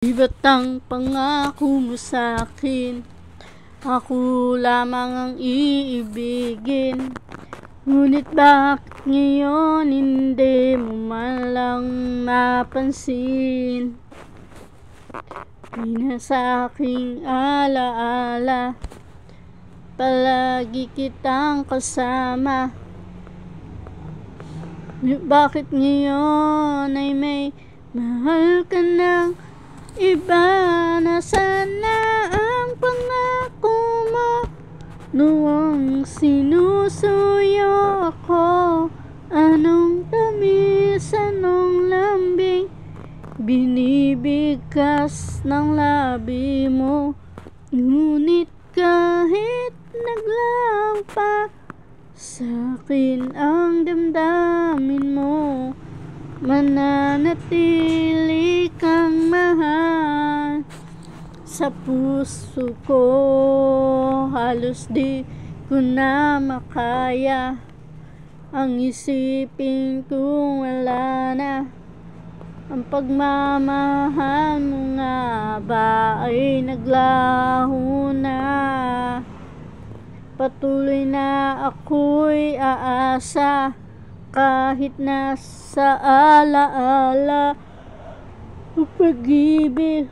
Iba't ang pangako mo sa'kin, ako lamang ang iibigin. Ngunit bakit ngayon hindi mo man lang napansin? Di na sa aking alaala, palagi kitang kasama. Bakit ngayon ay may mahal ka ng iba? Na sana ang pangako mo noong sinusuyo ako. Anong tamis, anong lambing binibigkas ng labi mo. Ngunit kahit naglaho pa sa'kin ang damdamin mo, mananatili kang mahal sa puso ko. Halos di ko na makaya ang isipin kung wala na ang pagmamahal mo nga ba ay naglaho na. Patuloy na ako'y aasa kahit nasa alaala ang pag-ibig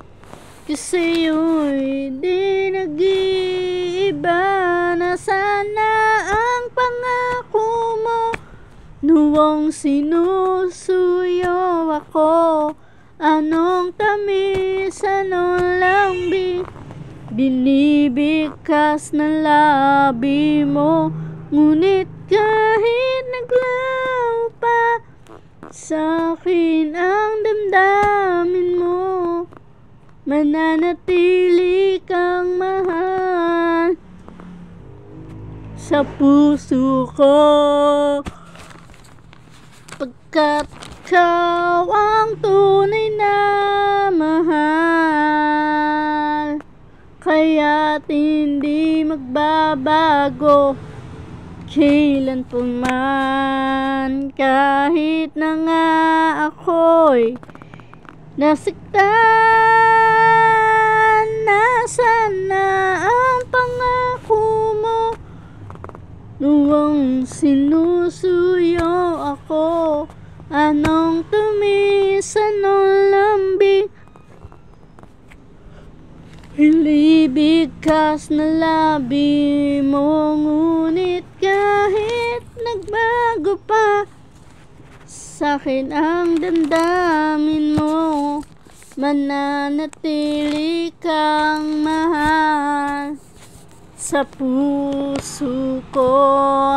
ko sa'yo'y di nag-iiba. Na sana ang pangako mo noong sinusuyo ako. Anong tamis, anong lambing binibigkas ng labi mo. Ngunit kahit naglaho pa sa'kin ang damdamin mo, mananatili kang mahal sa puso ko. Pagkat ikaw ang tunay na mahal, kaya't hindi magbabago kailan pa man. Kahit na nga ako'y nasaktan, nasaan na ang pangako mo noong sinusuyo ako. Anong tumis, anong lambing binibigkas na labi mo. Ngunit kahit nagbago pa sa'kin ang damdamin mo, mananatili kang mahal sa puso ko.